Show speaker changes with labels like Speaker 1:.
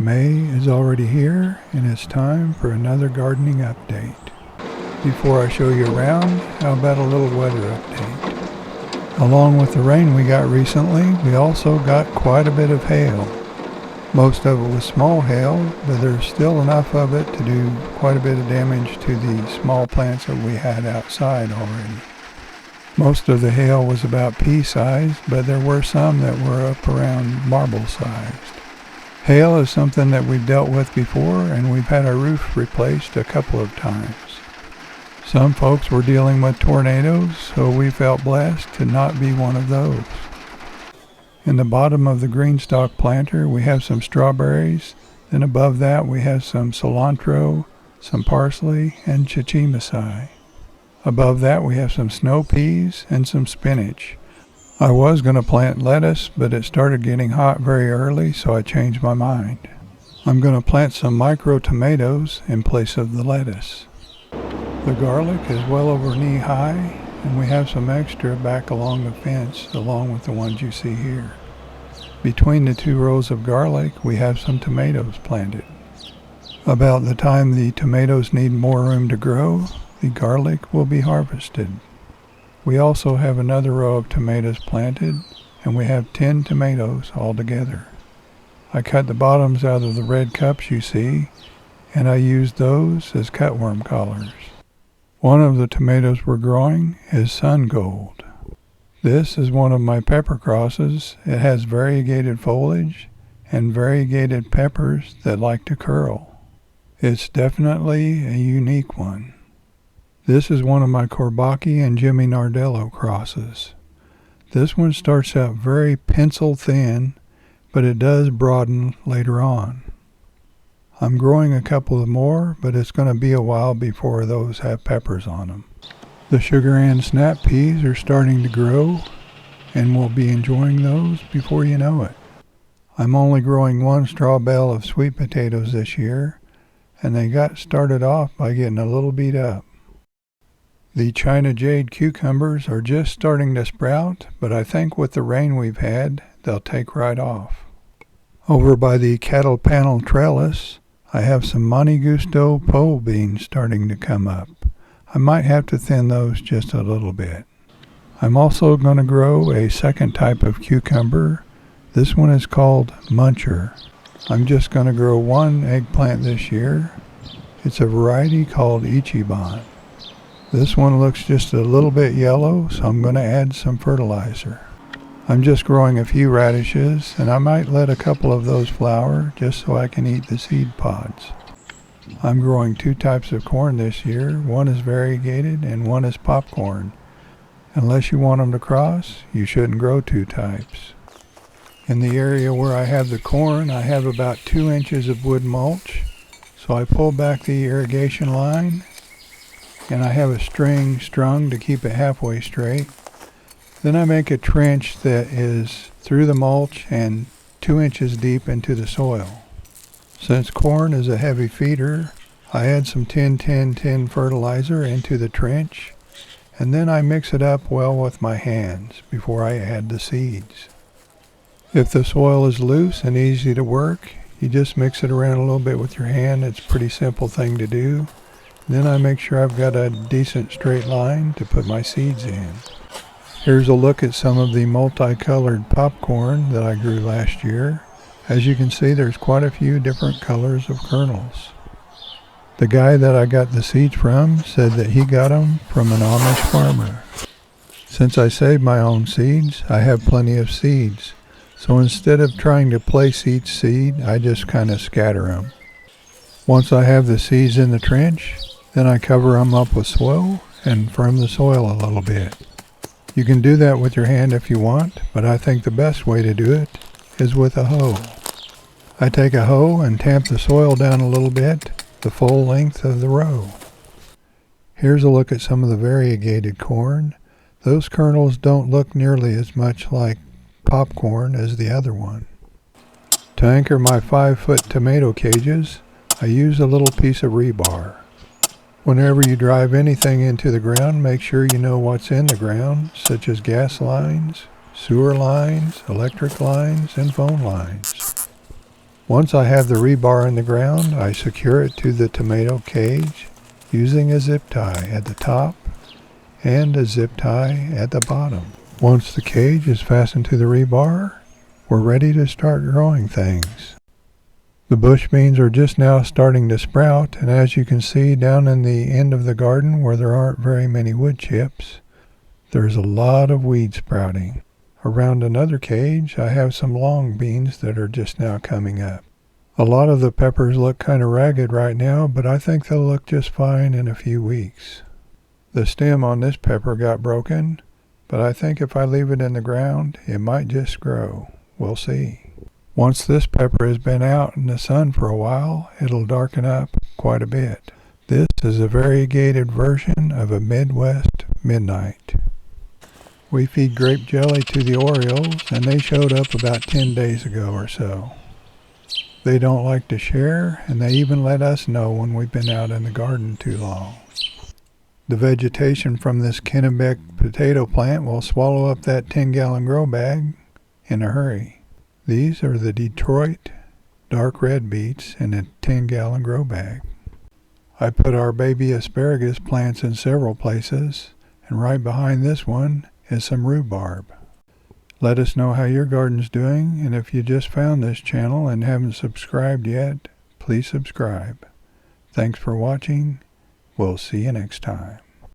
Speaker 1: May is already here, and it's time for another gardening update. Before I show you around, how about a little weather update? Along with the rain we got recently, we also got quite a bit of hail. Most of it was small hail, but there's still enough of it to do quite a bit of damage to the small plants that we had outside already. Most of the hail was about pea-sized, but there were some that were up around marble-sized. Hail is something that we've dealt with before, and we've had our roof replaced a couple of times. Some folks were dealing with tornadoes, so we felt blessed to not be one of those. In the bottom of the green stalk planter, we have some strawberries. Then above that, we have some cilantro, some parsley, and chichimasai. Above that, we have some snow peas and some spinach. I was going to plant lettuce, but it started getting hot very early, so I changed my mind. I'm going to plant some micro tomatoes in place of the lettuce. The garlic is well over knee high, and we have some extra back along the fence, along with the ones you see here. Between the two rows of garlic, we have some tomatoes planted. About the time the tomatoes need more room to grow, the garlic will be harvested. We also have another row of tomatoes planted, and we have 10 tomatoes altogether. I cut the bottoms out of the red cups you see, and I used those as cutworm collars. One of the tomatoes we're growing is Sun Gold. This is one of my pepper crosses. It has variegated foliage and variegated peppers that like to curl. It's definitely a unique one. This is one of my Courbaki and Jimmy Nardello crosses. This one starts out very pencil thin, but it does broaden later on. I'm growing a couple of more, but it's going to be a while before those have peppers on them. The Sugar Ann snap peas are starting to grow, and we'll be enjoying those before you know it. I'm only growing one straw bale of sweet potatoes this year, and they got started off by getting a little beat up. The China Jade cucumbers are just starting to sprout, but I think with the rain we've had, they'll take right off. Over by the cattle panel trellis, I have some Monte Gusto pole beans starting to come up. I might have to thin those just a little bit. I'm also going to grow a second type of cucumber. This one is called Muncher. I'm just going to grow one eggplant this year. It's a variety called Ichiban. This one looks just a little bit yellow, so I'm going to add some fertilizer. I'm just growing a few radishes, and I might let a couple of those flower just so I can eat the seed pods. I'm growing two types of corn this year. One is variegated and one is popcorn. Unless you want them to cross, you shouldn't grow two types. In the area where I have the corn, I have about 2 inches of wood mulch, so I pull back the irrigation line, and I have a string strung to keep it halfway straight. Then I make a trench that is through the mulch and 2 inches deep into the soil. Since corn is a heavy feeder, I add some 10-10-10 fertilizer into the trench, and then I mix it up well with my hands before I add the seeds. If the soil is loose and easy to work, you just mix it around a little bit with your hand. It's a pretty simple thing to do. Then I make sure I've got a decent straight line to put my seeds in. Here's a look at some of the multicolored popcorn that I grew last year. As you can see, there's quite a few different colors of kernels. The guy that I got the seeds from said that he got them from an Amish farmer. Since I saved my own seeds, I have plenty of seeds. So instead of trying to place each seed, I just kind of scatter them. Once I have the seeds in the trench, then I cover them up with soil and firm the soil a little bit. You can do that with your hand if you want, but I think the best way to do it is with a hoe. I take a hoe and tamp the soil down a little bit, the full length of the row. Here's a look at some of the variegated corn. Those kernels don't look nearly as much like popcorn as the other one. To anchor my 5-foot tomato cages, I use a little piece of rebar. Whenever you drive anything into the ground, make sure you know what's in the ground, such as gas lines, sewer lines, electric lines, and phone lines. Once I have the rebar in the ground, I secure it to the tomato cage using a zip tie at the top and a zip tie at the bottom. Once the cage is fastened to the rebar, we're ready to start growing things. The bush beans are just now starting to sprout, and as you can see down in the end of the garden where there aren't very many wood chips, there's a lot of weeds sprouting. Around another cage, I have some long beans that are just now coming up. A lot of the peppers look kind of ragged right now, but I think they'll look just fine in a few weeks. The stem on this pepper got broken, but I think if I leave it in the ground, it might just grow. We'll see. Once this pepper has been out in the sun for a while, it'll darken up quite a bit. This is a variegated version of a Midwest Midnight. We feed grape jelly to the Orioles, and they showed up about 10 days ago or so. They don't like to share, and they even let us know when we've been out in the garden too long. The vegetation from this Kennebec potato plant will swallow up that 10-gallon grow bag in a hurry. These are the Detroit dark red beets in a 10-gallon grow bag. I put our baby asparagus plants in several places, and right behind this one is some rhubarb. Let us know how your garden's doing, and if you just found this channel and haven't subscribed yet, please subscribe. Thanks for watching. We'll see you next time.